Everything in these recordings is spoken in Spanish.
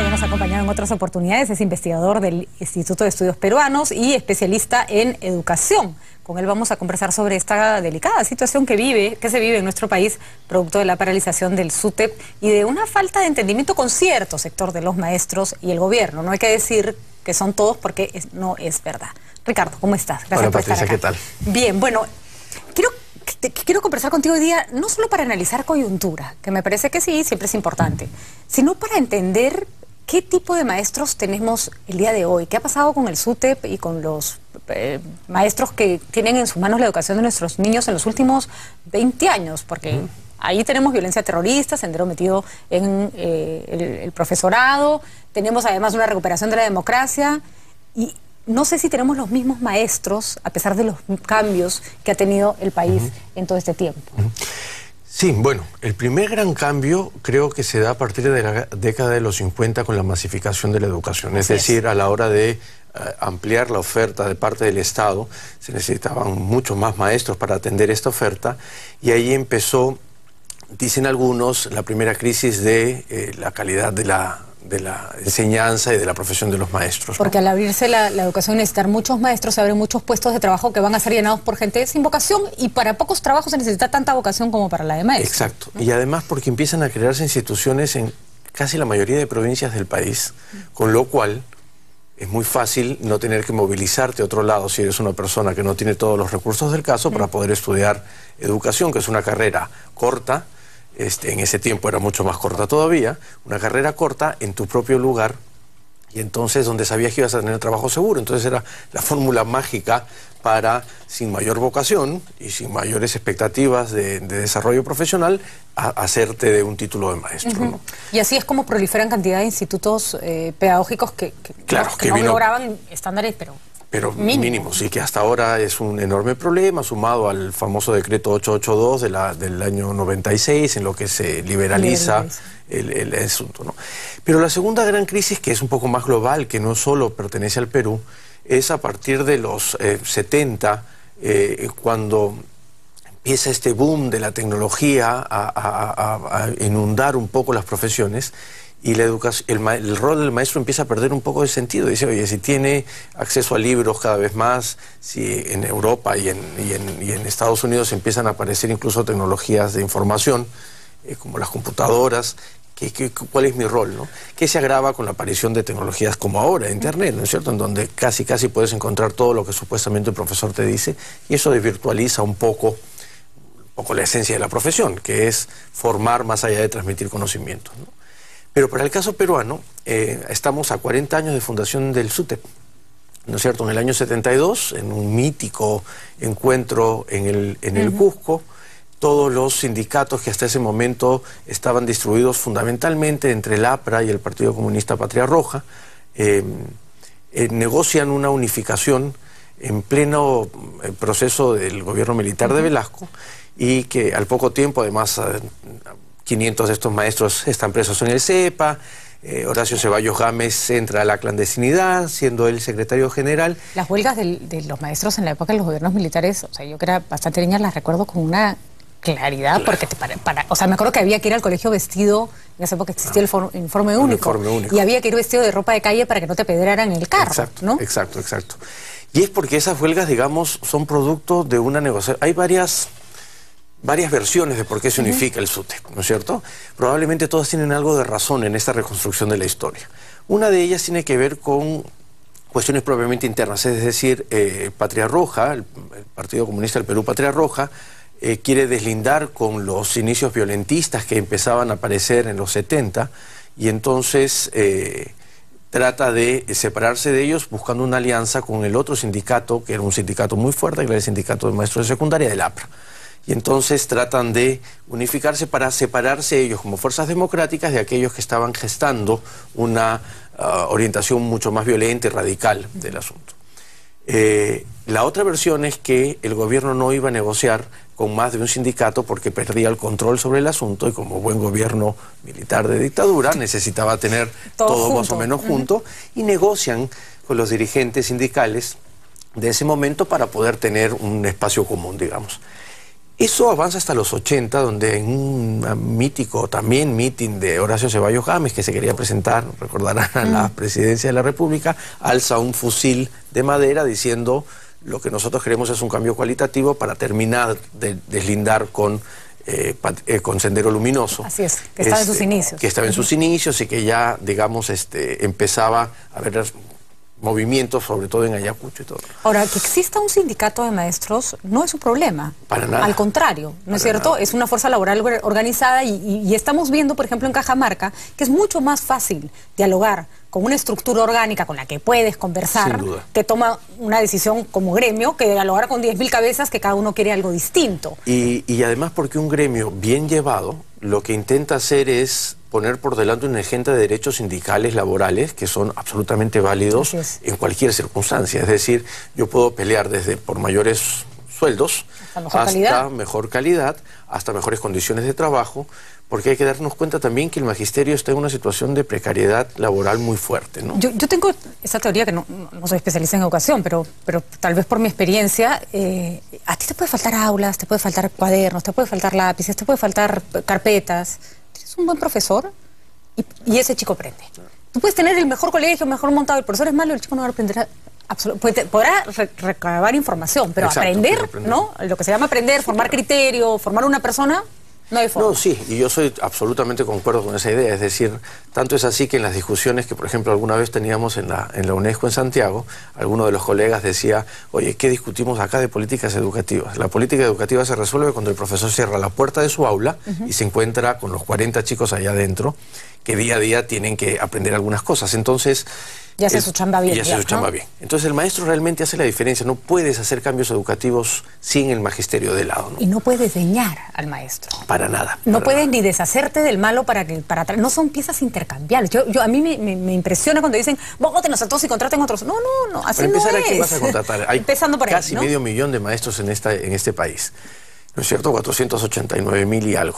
ya nos ha acompañado en otras oportunidades, es investigador del Instituto de Estudios Peruanos y especialista en educación. Con él vamos a conversar sobre esta delicada situación que se vive en nuestro país, producto de la paralización del SUTEP y de una falta de entendimiento con cierto sector de los maestros y el gobierno. No hay que decir que son todos porque no es verdad. Ricardo, ¿cómo estás? Gracias. Hola, por Patricia, estar acá. ¿Qué tal? Bien, bueno, quiero conversar contigo hoy día, no solo para analizar coyuntura, que me parece que sí, siempre es importante, sino para entender qué tipo de maestros tenemos el día de hoy, qué ha pasado con el SUTEP y con los maestros que tienen en sus manos la educación de nuestros niños en los últimos 20 años, porque ahí tenemos violencia terrorista, Sendero metido en el profesorado, tenemos además una recuperación de la democracia y no sé si tenemos los mismos maestros, a pesar de los cambios que ha tenido el país en todo este tiempo. Sí, bueno, el primer gran cambio creo que se da a partir de la década de los 50 con la masificación de la educación. Es decir, a la hora de ampliar la oferta de parte del Estado, se necesitaban muchos más maestros para atender esta oferta y ahí empezó, dicen algunos, la primera crisis de la calidad de la enseñanza y de la profesión de los maestros, ¿no? Porque al abrirse la educación y necesitar muchos maestros, se abren muchos puestos de trabajo que van a ser llenados por gente sin vocación y para pocos trabajos se necesita tanta vocación como para la de maestros. Exacto. ¿No? Y además porque empiezan a crearse instituciones en casi la mayoría de provincias del país, con lo cual es muy fácil no tener que movilizarte a otro lado si eres una persona que no tiene todos los recursos del caso para poder estudiar educación, que es una carrera corta. En ese tiempo era mucho más corta todavía, una carrera corta en tu propio lugar y entonces donde sabías que ibas a tener trabajo seguro. Entonces era la fórmula mágica para, sin mayor vocación y sin mayores expectativas de desarrollo profesional, hacerte de un título de maestro, ¿no? Y así es como proliferan cantidad de institutos pedagógicos que no lograban estándares, pero mínimos, y que hasta ahora es un enorme problema, sumado al famoso decreto 882 del año 96, en lo que se liberaliza el asunto, ¿no? Pero la segunda gran crisis, que es un poco más global, que no solo pertenece al Perú, es a partir de los 70, cuando empieza este boom de la tecnología a inundar un poco las profesiones, y la educación, el rol del maestro empieza a perder un poco de sentido. Dice, oye, si tiene acceso a libros cada vez más, si en Europa y en Estados Unidos empiezan a aparecer incluso tecnologías de información, como las computadoras, ¿cuál es mi rol, no? Que se agrava con la aparición de tecnologías como ahora, Internet, ¿no es cierto?, en donde casi puedes encontrar todo lo que supuestamente el profesor te dice, y eso desvirtualiza un poco la esencia de la profesión, que es formar más allá de transmitir conocimientos, ¿no? Pero para el caso peruano, estamos a 40 años de fundación del SUTEP, ¿no es cierto? En el año 72, en un mítico encuentro en el Cusco, todos los sindicatos que hasta ese momento estaban distribuidos fundamentalmente entre el APRA y el Partido Comunista Patria Roja, negocian una unificación en pleno proceso del gobierno militar de Velasco, y que al poco tiempo, además, 500 de estos maestros están presos en el CEPA, Horacio Ceballos Gámez entra a la clandestinidad, siendo él secretario general. Las huelgas de los maestros en la época de los gobiernos militares, o sea, yo que era bastante niña, las recuerdo con una claridad, porque o sea, me acuerdo que había que ir al colegio vestido, en esa época existía el uniforme único, y había que ir vestido de ropa de calle para que no te pedraran en el carro, exacto, ¿no? Exacto. Y es porque esas huelgas, digamos, son producto de una negociación. Hay varias versiones de por qué se unifica el SUTEP, ¿no es cierto? Probablemente todas tienen algo de razón en esta reconstrucción de la historia. Una de ellas tiene que ver con cuestiones propiamente internas, es decir, Patria Roja, el Partido Comunista del Perú, Patria Roja, quiere deslindar con los inicios violentistas que empezaban a aparecer en los 70, y entonces trata de separarse de ellos buscando una alianza con el otro sindicato, que era un sindicato muy fuerte, que era el sindicato de maestros de secundaria del APRA. Y entonces tratan de unificarse para separarse ellos como fuerzas democráticas de aquellos que estaban gestando una orientación mucho más violenta y radical del asunto. La otra versión es que el gobierno no iba a negociar con más de un sindicato porque perdía el control sobre el asunto, y como buen gobierno militar de dictadura necesitaba tener todo más o menos junto, y negocian con los dirigentes sindicales de ese momento para poder tener un espacio común, digamos. Eso avanza hasta los 80, donde en un mítico también meeting de Horacio Ceballos Gámez, que se quería presentar, recordarán, a la presidencia de la República, alza un fusil de madera diciendo: lo que nosotros queremos es un cambio cualitativo para terminar de deslindar con Sendero Luminoso. Así es, que estaba en sus inicios. Que estaba en sus inicios y que ya, digamos, empezaba a haber movimientos, sobre todo en Ayacucho y todo. Ahora, que exista un sindicato de maestros no es un problema. Para nada. Al contrario, ¿no es cierto? Es una fuerza laboral organizada y estamos viendo, por ejemplo, en Cajamarca, que es mucho más fácil dialogar con una estructura orgánica con la que puedes conversar, que toma una decisión como gremio, que dialogar con 10.000 cabezas que cada uno quiere algo distinto. Y además porque un gremio bien llevado lo que intenta hacer es poner por delante una agenda de derechos sindicales laborales que son absolutamente válidos en cualquier circunstancia. Es decir, yo puedo pelear desde por mayores sueldos hasta mejor calidad, hasta mejores condiciones de trabajo, porque hay que darnos cuenta también que el magisterio está en una situación de precariedad laboral muy fuerte, ¿no? Yo tengo esa teoría, que no soy especialista en educación, pero tal vez por mi experiencia, a ti te puede faltar aulas, te puede faltar cuadernos, te puede faltar lápices, te puede faltar carpetas. Tienes un buen profesor y ese chico aprende. Tú puedes tener el mejor colegio, mejor montado, el profesor es malo, el chico no va a aprender podrá recabar información, pero aprender, ¿no? Lo que se llama aprender, formar criterio, formar una persona, no hay forma. No, sí, y yo soy absolutamente concuerdo con esa idea. Es decir, tanto es así que en las discusiones que, por ejemplo, alguna vez teníamos en la UNESCO en Santiago, alguno de los colegas decía: oye, ¿qué discutimos acá de políticas educativas? La política educativa se resuelve cuando el profesor cierra la puerta de su aula y se encuentra con los 40 chicos allá adentro, que día a día tienen que aprender algunas cosas. Entonces, ya hace su chamba bien. Ya hace su chamba bien. Entonces el maestro realmente hace la diferencia. No puedes hacer cambios educativos sin el magisterio de lado, ¿no? Y no puedes dañar al maestro. Para nada. No puedes ni deshacerte del malo para no son piezas intercambiables. A mí me impresiona cuando dicen: vótenos a todos y contraten a otros. No, así no es. Para empezar, ¿a quién vas a contratar? Hay empezando por casi ahí, ¿no? 500.000 de maestros en este país, ¿no es cierto? 489.000 y algo.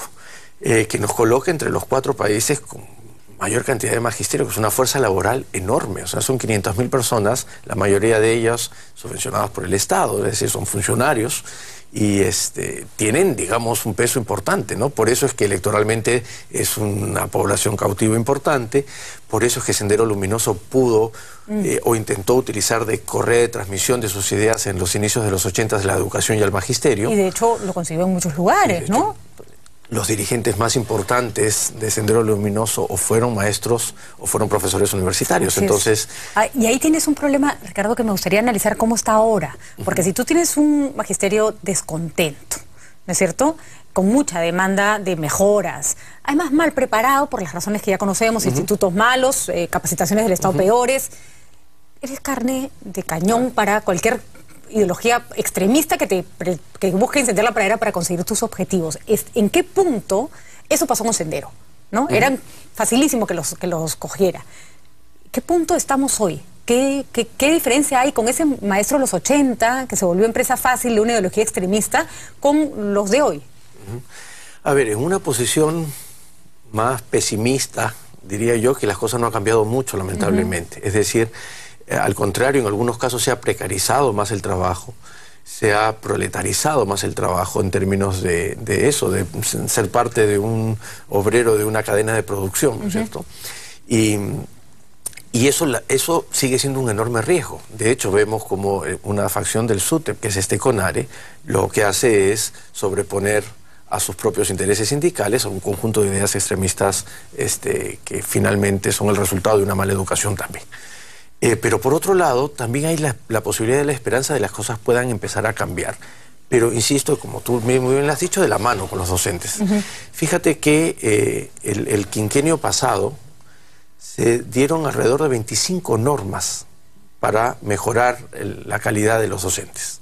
Que nos coloca entre los 4 países con mayor cantidad de magisterio, que es una fuerza laboral enorme. O sea, son 500.000 personas, la mayoría de ellas subvencionadas por el Estado, es decir, son funcionarios y tienen, digamos, un peso importante, ¿no? Por eso es que electoralmente es una población cautiva importante, por eso es que Sendero Luminoso pudo o intentó utilizar de correa de transmisión de sus ideas en los inicios de los 80 de la educación y el magisterio. Y de hecho lo consiguió en muchos lugares, ¿no? Los dirigentes más importantes de Sendero Luminoso o fueron maestros o fueron profesores universitarios. Entonces, y ahí tienes un problema, Ricardo, que me gustaría analizar cómo está ahora. Porque si tú tienes un magisterio descontento, ¿no es cierto?, con mucha demanda de mejoras, además mal preparado por las razones que ya conocemos, institutos malos, capacitaciones del Estado peores, eres carne de cañón para cualquier ideología extremista que busque incendiar la pradera para conseguir tus objetivos. ¿En qué punto eso pasó con Sendero? ¿No? Era facilísimo que los cogiera. ¿Qué punto estamos hoy? ¿Qué diferencia hay con ese maestro de los 80, que se volvió empresa fácil de una ideología extremista, con los de hoy? A ver, en una posición más pesimista, diría yo que las cosas no han cambiado mucho, lamentablemente. Es decir, al contrario, en algunos casos se ha precarizado más el trabajo, se ha proletarizado más el trabajo en términos de eso, de ser parte de un obrero de una cadena de producción, ¿no es cierto? Y eso sigue siendo un enorme riesgo. De hecho, vemos como una facción del SUTEP, que es CONARE, lo que hace es sobreponer a sus propios intereses sindicales a un conjunto de ideas extremistas que finalmente son el resultado de una mala educación también. Pero por otro lado, también hay la posibilidad de la esperanza de que las cosas puedan empezar a cambiar. Pero, insisto, como tú muy bien lo has dicho, de la mano con los docentes. Fíjate que el quinquenio pasado se dieron alrededor de 25 normas para mejorar la calidad de los docentes.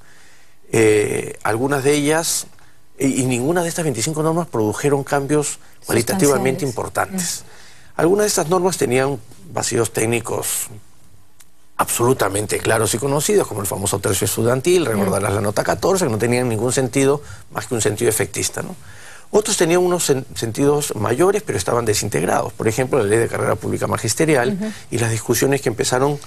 Algunas de ellas, y ninguna de estas 25 normas produjeron cambios cualitativamente importantes. Algunas de estas normas tenían vacíos técnicos absolutamente claros y conocidos, como el famoso tercio estudiantil, recordarás la nota 14, que no tenían ningún sentido más que un sentido efectista, ¿no? Otros tenían unos sentidos mayores, pero estaban desintegrados. Por ejemplo, la ley de carrera pública magisterial y las discusiones que empezaron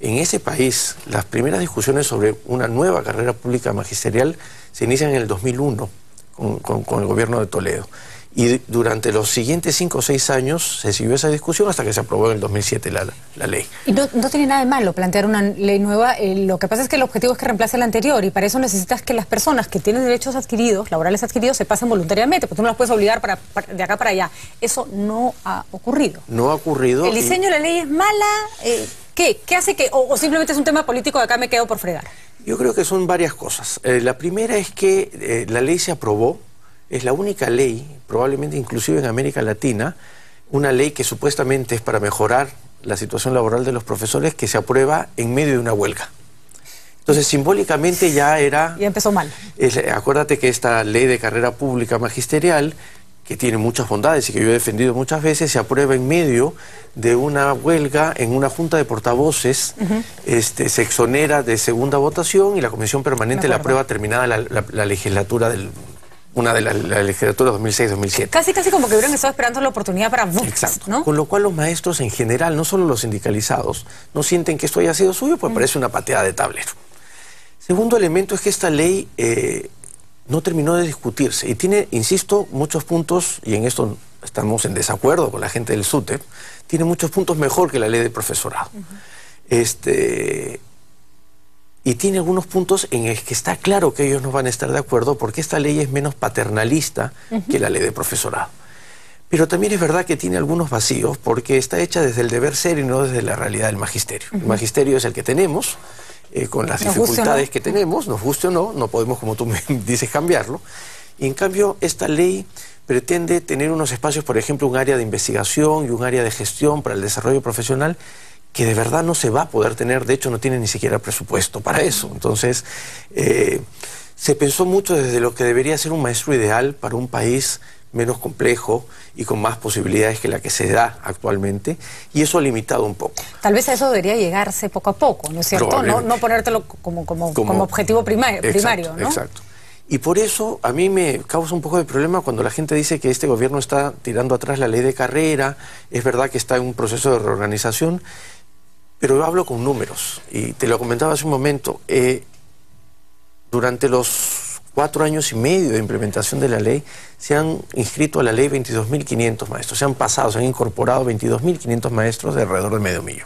en ese país. Las primeras discusiones sobre una nueva carrera pública magisterial se inician en el 2001, con el gobierno de Toledo. Y durante los siguientes 5 o 6 años se siguió esa discusión hasta que se aprobó en el 2007 la ley. Y no tiene nada de malo plantear una ley nueva. Lo que pasa es que el objetivo es que reemplace la anterior, y para eso necesitas que las personas que tienen derechos adquiridos, laborales adquiridos, se pasen voluntariamente, porque tú no las puedes obligar de acá para allá. Eso no ha ocurrido. No ha ocurrido. ¿El diseño de la ley es mala? ¿Qué hace que...? O simplemente es un tema político de acá me quedo por fregar? Yo creo que son varias cosas. La primera es que la ley se aprobó. Es la única ley, probablemente inclusive en América Latina, una ley que supuestamente es para mejorar la situación laboral de los profesores, que se aprueba en medio de una huelga. Entonces, simbólicamente ya era... Ya empezó mal. Acuérdate que esta ley de carrera pública magisterial, que tiene muchas bondades y que yo he defendido muchas veces, se aprueba en medio de una huelga en una junta de portavoces, se exonera de segunda votación y la comisión permanente la aprueba terminada la legislatura la legislatura 2006-2007. Casi como que hubieran estado esperando la oportunidad para... Exacto. ¿no? Con lo cual los maestros en general, no solo los sindicalizados, no sienten que esto haya sido suyo, pues parece una pateada de tablero. Segundo elemento es que esta ley no terminó de discutirse y tiene, insisto, muchos puntos, y en esto estamos en desacuerdo con la gente del SUTEP, tiene muchos puntos mejor que la ley de profesorado. Y tiene algunos puntos en el que está claro que ellos no van a estar de acuerdo, porque esta ley es menos paternalista que la ley de profesorado. Pero también es verdad que tiene algunos vacíos, porque está hecha desde el deber ser y no desde la realidad del magisterio. El magisterio es el que tenemos, con las dificultades que tenemos, nos guste o no podemos, como tú me dices, cambiarlo. Y en cambio, esta ley pretende tener unos espacios, por ejemplo, un área de investigación y un área de gestión para el desarrollo profesional, que de verdad no se va a poder tener. De hecho no tiene ni siquiera presupuesto para eso. Entonces se pensó mucho desde lo que debería ser un maestro ideal para un país menos complejo y con más posibilidades que la que se da actualmente, y eso ha limitado un poco. Tal vez a eso debería llegarse poco a poco, ¿no es cierto? No ponértelo como objetivo primario, ¿no? Exacto. Y por eso a mí me causa un poco de problema cuando la gente dice que este gobierno está tirando atrás la ley de carrera. Es verdad que está en un proceso de reorganización, pero yo hablo con números, y te lo comentaba hace un momento. Durante los 4 años y medio de implementación de la ley, se han inscrito a la ley 22.500 maestros, se han incorporado 22.500 maestros de alrededor de 500.000.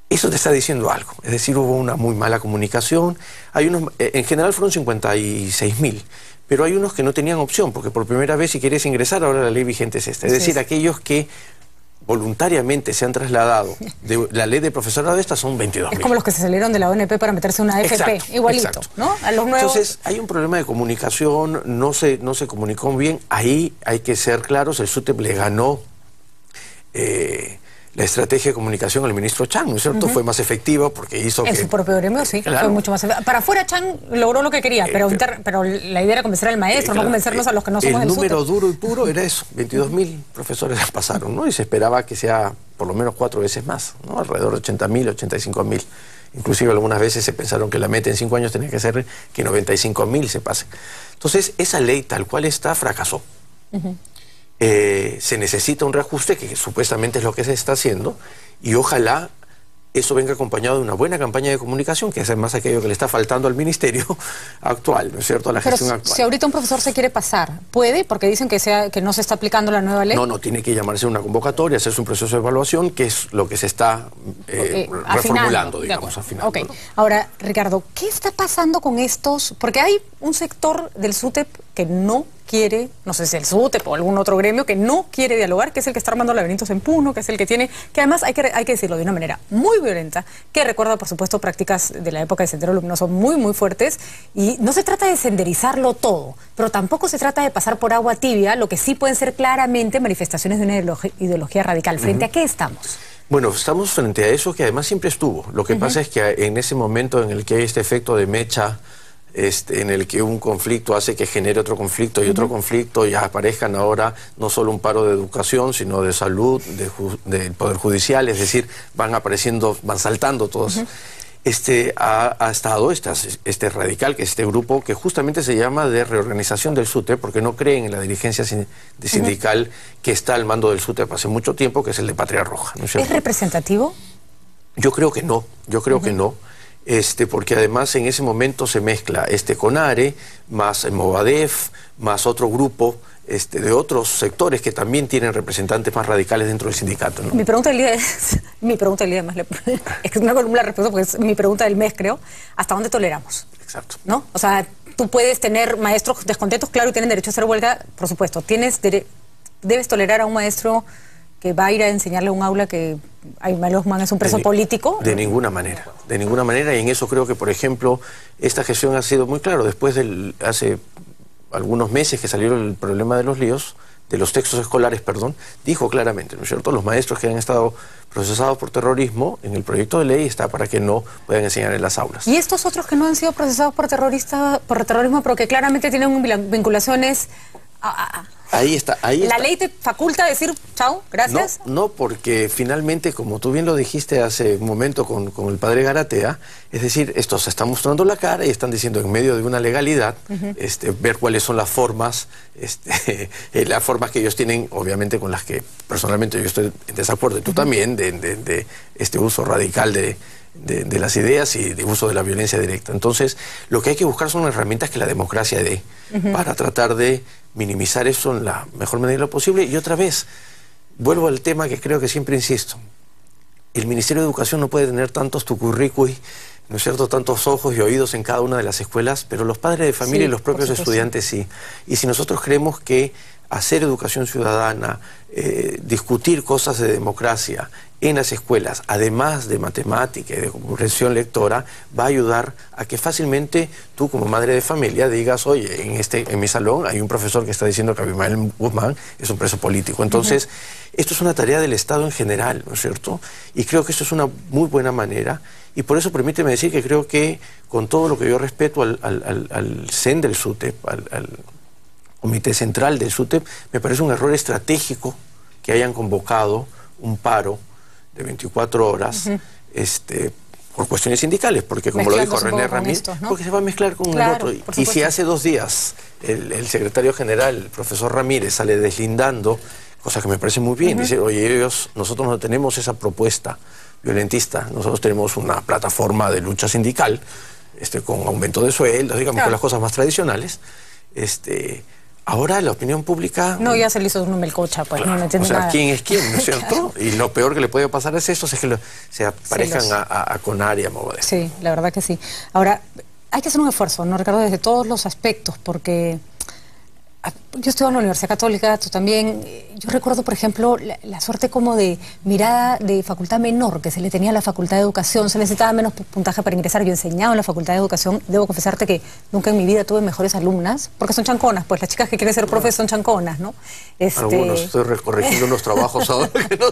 Eso te está diciendo algo, es decir, hubo una muy mala comunicación. Hay unos, en general fueron 56.000, pero hay unos que no tenían opción, porque por primera vez, si quieres ingresar, ahora la ley vigente es esta. Es decir, aquellos que voluntariamente se han trasladado de la ley de profesorado, estas son 22.000. Es como los que se salieron de la ONP para meterse en una AFP, igualito, ¿no? A los nuevos... Entonces, hay un problema de comunicación, no se comunicó bien. Ahí hay que ser claros, el SUTEP le ganó la estrategia de comunicación al ministro Chang, ¿no es cierto? Fue más efectiva porque hizo en su propio gremio, sí, claro. Fue mucho más efectiva. Para afuera Chang logró lo que quería, pero la idea era convencer al maestro, no convencernos a los que no somos del SUTEP. El número duro y puro era eso, 22.000 profesores pasaron, ¿no? Y se esperaba que sea por lo menos 4 veces más, ¿no? Alrededor de 80.000, 85.000. Inclusive algunas veces se pensaron que la meta en 5 años tenía que ser que 95.000 se pase. Entonces, esa ley tal cual está, fracasó. Se necesita un reajuste, que supuestamente es lo que se está haciendo, y ojalá eso venga acompañado de una buena campaña de comunicación, que es además aquello que le está faltando al ministerio actual, ¿no es cierto?, a la gestión actual. Si ahorita un profesor se quiere pasar, ¿puede? Porque dicen que no se está aplicando la nueva ley. No, tiene que llamarse una convocatoria, hacerse un proceso de evaluación, que es lo que se está reformulando, digamos, afinando. Okay. ¿No? Ahora, Ricardo, ¿qué está pasando con estos? Porque hay un sector del SUTEP que no quiere, no sé si el SUTEP o algún otro gremio, que no quiere dialogar, que es el que está armando laberintos en Puno, que es el que tiene, que además hay que decirlo de una manera muy violenta, que recuerda, por supuesto, prácticas de la época de Sendero Luminoso muy, muy fuertes, y no se trata de senderizarlo todo, pero tampoco se trata de pasar por agua tibia, lo que sí pueden ser claramente manifestaciones de una ideología radical. ¿Frente a qué estamos? Bueno, estamos frente a eso, que además siempre estuvo. Lo que pasa es que en ese momento en el que hay este efecto de mecha, en el que un conflicto hace que genere otro conflicto y otro conflicto, y aparezcan ahora no solo un paro de educación, sino de salud, del Poder Judicial, es decir, van apareciendo, van saltando todos. Ha estado este radical, que es este grupo que justamente se llama de reorganización del SUTEP, porque no creen en la dirigencia sindical que está al mando del SUTEP hace mucho tiempo, que es el de Patria Roja, ¿no es cierto? ¿Es representativo? Yo creo que no, que no. porque además en ese momento se mezcla CONARE, más el Movadef, más otro grupo de otros sectores que también tienen representantes más radicales dentro del sindicato, ¿no? Mi pregunta del día es que es una columna respecto, porque es mi pregunta del mes, creo, ¿hasta dónde toleramos? Exacto. ¿No? O sea, tú puedes tener maestros descontentos, claro, y tienen derecho a hacer huelga, por supuesto. Debes tolerar a un maestro que va a ir a enseñarle a un aula que Aymar Osman es un preso político. De ninguna manera, y en eso creo que, por ejemplo, esta gestión ha sido muy claro. Después hace algunos meses que salió el problema de los líos, de los textos escolares, dijo claramente, ¿no es cierto?, los maestros que han estado procesados por terrorismo, en el proyecto de ley está para que no puedan enseñar en las aulas. ¿Y estos otros que no han sido procesados por terrorismo, pero que claramente tienen vinculaciones Ahí está. ¿La ley te faculta decir chao, gracias? No, porque finalmente, como tú bien lo dijiste hace un momento con el padre Garatea, es decir, estos se están mostrando la cara y están diciendo en medio de una legalidad, ver cuáles son las formas, las formas que ellos tienen, obviamente con las que personalmente yo estoy en desacuerdo, y tú también, de este uso radical de las ideas y de uso de la violencia directa. Entonces, lo que hay que buscar son herramientas que la democracia dé para tratar de minimizar eso en la mejor medida posible. Y otra vez, vuelvo al tema que creo que siempre insisto. El Ministerio de Educación no puede tener tantos tucurricui, ¿no es cierto?, tantos ojos y oídos en cada una de las escuelas, pero los padres de familia y los propios estudiantes sí. Y si nosotros creemos que hacer educación ciudadana, discutir cosas de democracia en las escuelas, además de matemática y de comprensión lectora, va a ayudar a que fácilmente tú como madre de familia digas, oye, en mi salón hay un profesor que está diciendo que Aymar Guzmán es un preso político. Entonces, esto es una tarea del Estado en general, ¿no es cierto? Y creo que esto es una muy buena manera, y por eso permíteme decir que creo que con todo lo que yo respeto al CEN del SUTEP, al Comité Central del SUTEP, me parece un error estratégico que hayan convocado un paro de 24 horas por cuestiones sindicales, porque como lo dijo René Ramírez, porque se va a mezclar con el otro. Y si hace 2 días el secretario general, el profesor Ramírez, sale deslindando, cosa que me parece muy bien, dice, oye, nosotros no tenemos esa propuesta violentista, nosotros tenemos una plataforma de lucha sindical, con aumento de sueldos, digamos, con las cosas más tradicionales, ahora la opinión pública... No, ya se le hizo un melcocha, pues no entiende nada. ¿Quién es quién, no es cierto? Y lo peor que le puede pasar es eso, es que se aparezcan a CONARE, a Movadef. Sí, la verdad que sí. Ahora, hay que hacer un esfuerzo, ¿no, Ricardo? Desde todos los aspectos, porque yo estuve en la Universidad Católica, tú también. Yo recuerdo, por ejemplo, la suerte como de mirada de facultad menor que se le tenía a la Facultad de Educación. Se necesitaba menos puntaje para ingresar. Yo enseñaba en la Facultad de Educación. Debo confesarte que nunca en mi vida tuve mejores alumnas, porque son chanconas, pues las chicas que quieren ser profes son chanconas, ¿no? Algunos, estoy corrigiendo unos trabajos ahora que no...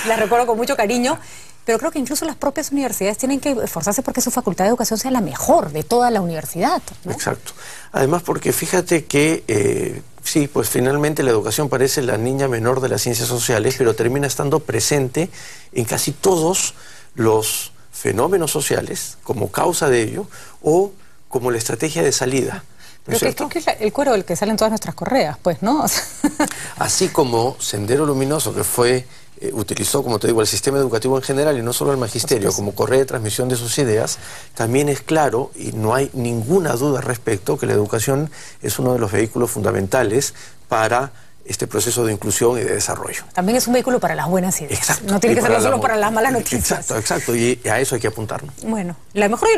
Las recuerdo con mucho cariño. Pero creo que incluso las propias universidades tienen que esforzarse porque su facultad de educación sea la mejor de toda la universidad, ¿no? Exacto. Además, porque fíjate que, sí, pues finalmente la educación parece la niña menor de las ciencias sociales, pero termina estando presente en casi todos los fenómenos sociales, como causa de ello, o como la estrategia de salida. ¿No es cierto? Que es el cuero del que salen todas nuestras correas, pues, ¿no? Así como Sendero Luminoso, que utilizó, como te digo, el sistema educativo en general y no solo el magisterio como correa de transmisión de sus ideas, también es claro, y no hay ninguna duda al respecto, que la educación es uno de los vehículos fundamentales para este proceso de inclusión y de desarrollo. También es un vehículo para las buenas ideas. Exacto. No tiene que ser solo para las malas noticias. Exacto, y a eso hay que apuntarnos. Bueno,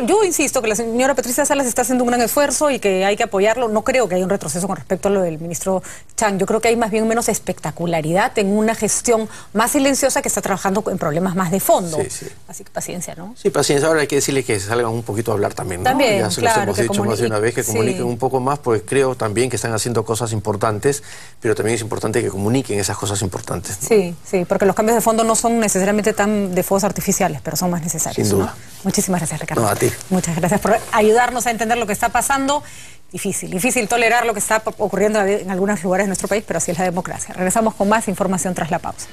yo insisto que la señora Patricia Salas está haciendo un gran esfuerzo y que hay que apoyarlo. No creo que haya un retroceso con respecto a lo del ministro Chang. Yo creo que hay más bien menos espectacularidad en una gestión más silenciosa que está trabajando en problemas más de fondo. Sí. Así que paciencia, ¿no? Sí, paciencia. Ahora hay que decirle que salgan un poquito a hablar también, ¿no? También, ya se los hemos dicho más de una vez, que comuniquen un poco más, porque creo también que están haciendo cosas importantes, pero también es importante que comuniquen esas cosas importantes, ¿no? Sí, porque los cambios de fondo no son necesariamente tan de fuegos artificiales, pero son más necesarios. Sin duda. ¿No? Muchísimas gracias, Ricardo. No, a ti. Muchas gracias por ayudarnos a entender lo que está pasando. Difícil tolerar lo que está ocurriendo en algunos lugares de nuestro país, pero así es la democracia. Regresamos con más información tras la pausa.